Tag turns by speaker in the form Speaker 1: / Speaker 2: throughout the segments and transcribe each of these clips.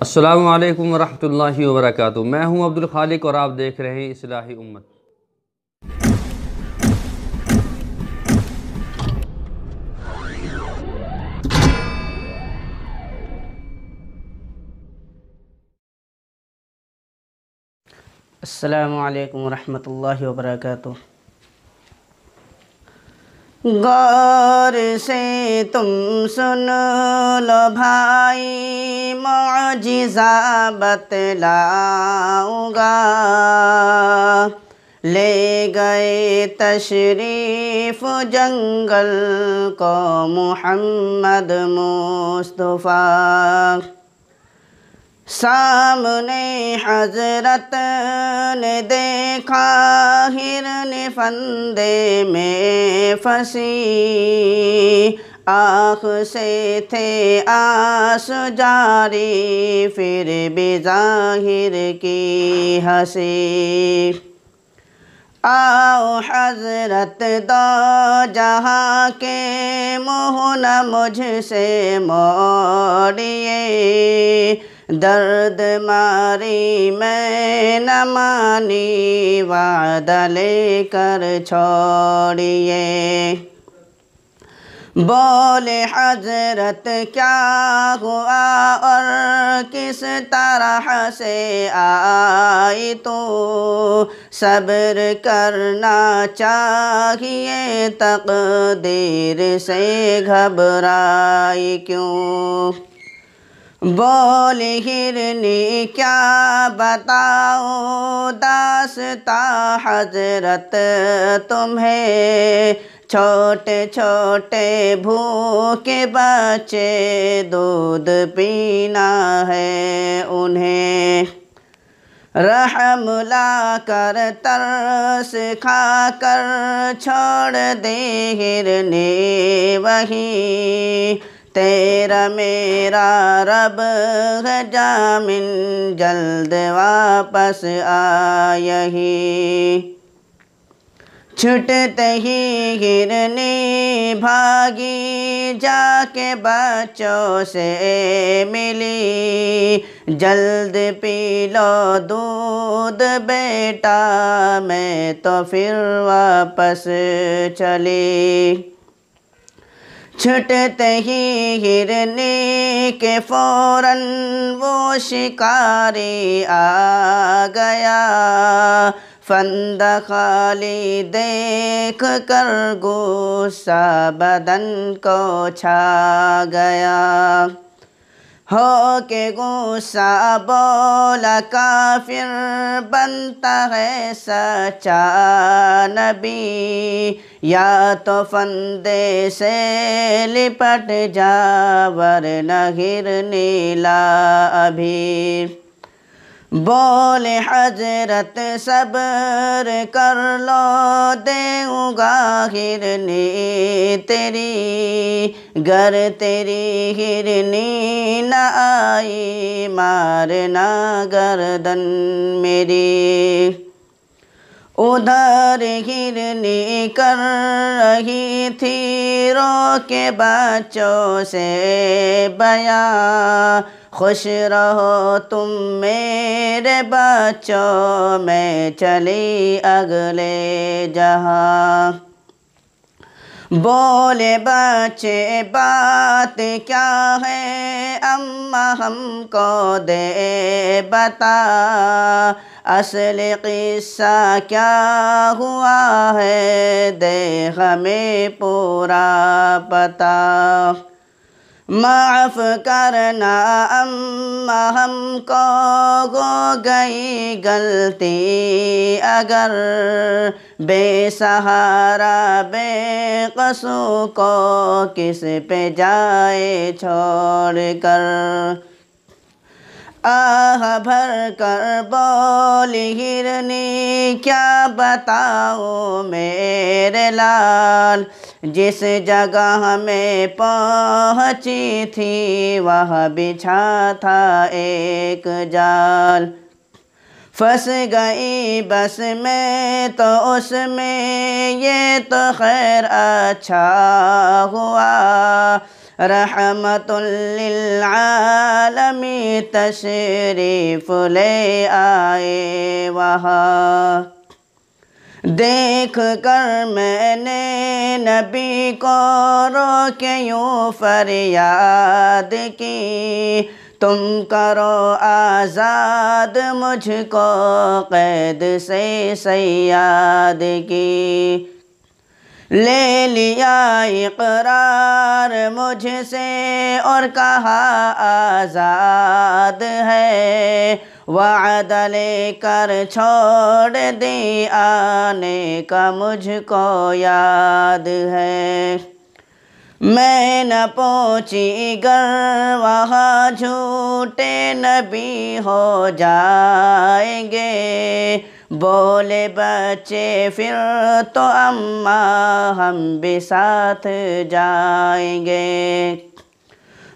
Speaker 1: السلام علیکم ورحمۃ اللہ وبرکاتہ۔ میں ہوں عبدالخالق اور آپ دیکھ رہے ہیں اصلاحی امت۔
Speaker 2: السلام علیکم ورحمۃ اللہ وبرکاتہ۔ غور سے تم سن لو بھائی، معجزہ بتلاؤں گا۔ لے گئے تشریف جنگل کو محمد مصطفیٰ، سامنے حضرت نے دیکھا ہرن فندے میں پھنسی، آنکھ سے تھے آنسو جاری پھر بھی ظاہر کی ہنسی۔ آؤ حضرت دو جہاں کے منہ نہ مجھ سے موڑیے، درد ماری میں نہ مانی وعدہ لے کر چھوڑیے۔ بولے حضرت کیا ہوا اور کس طرح سے آئی تو، صبر کرنا چاہیے تقدیر سے گھبرائی کیوں۔ بولی ہرنی کیا بتاؤں داستاں حضرت تمہیں، چھوٹے چھوٹے بھوکے بچے دودھ پینا ہے انہیں، رحم لا کر ترس کھا کر چھوڑ دے ہرنی وہیں، تیرا میرا رب ہے جامن جلد واپس آ یہیں۔ چھٹتے ہی ہرنی بھاگی جا کے بچوں سے ملی، جلد پی لو دودھ بیٹا میں تو پھر واپس چلی۔ چھٹتے ہی ہرنی کے فوراً وہ شکاری آ گیا، فندہ خالی دیکھ کر غصہ بدن کو چھا گیا، ہو کے غصہ بولا کافر بنتا ہے سچا نبی، یا تو فندے سے لپٹ جا ورنہ ہرنی لا ابھی۔ بولے حضرت صبر کر لو دوں گا ہرنی تیری، گر تیری ہرنی نہ آئی مارنا گردن میری۔ ادھر ہرنی کر رہی تھی رو کے بچوں سے بیان، خوش رہو تم میرے بچوں میں چلی اگلے جہاں۔ بولے بچے بات کیا ہے اماں ہم کو دے بتا، اصل قصہ کیا ہوا ہے دے ہمیں پورا پتہ۔ معاف کرنا اماں ہم کو ہو گئی غلطی اگر، بے سہارا بے قصوں کو کس پہ جائے چھوڑ کر۔ آہ بھر کر بولی ہرنی کیا بتاؤں میرے لال، جس جگہ میں پہنچی تھی وہاں بچھا تھا ایک جال، پھنس گئی بس میں تو اس میں یہ تو خیر اچھا ہوا، رحمت للعالمین تشریف لے آئے وہاں۔ دیکھ کر میں نے نبی کو رو کے یوں فریاد کی، تم کرو آزاد مجھ کو قید سے صیاد کی۔ لے لیا اقرار مجھ سے اور کہا آزاد ہے، وعدہ لے کر چھوڑ دی آنے کا مجھ کو یاد ہے۔ میں نہ پہنچی گر وہاں جھوٹے نبی ہو جائیں گے، بولے بچے پھر تو اماں ہم بھی ساتھ جائیں گے۔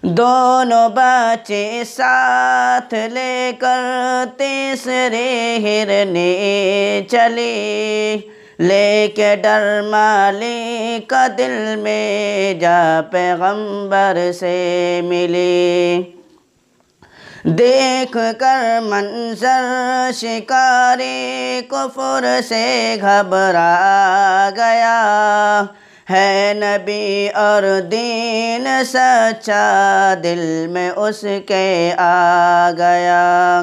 Speaker 2: دونوں بچے ساتھ لے کر تیسرے ہرنے چلی، لے کے ڈر مالک کا دل میں جا پیغمبر سے ملی۔ دیکھ کر منظر شکاری کفر سے گھبرا گیا، ہے نبی اور دین سچا دل میں اس کے آ گیا۔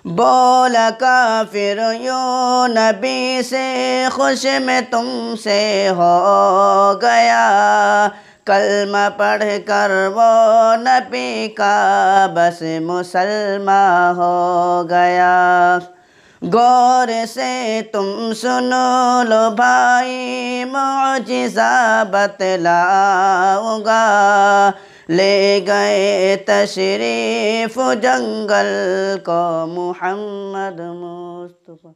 Speaker 2: بولا کافر یوں نبی سے خوش میں تم سے ہو گیا، کلمہ پڑھ کر وہ نبی کا بس مسلمان ہو گیا۔ غور سے تم سنو لو بھائی معجزہ بتلاؤں گا، لے گئے تشریف جنگل کو محمد مصطفیٰ۔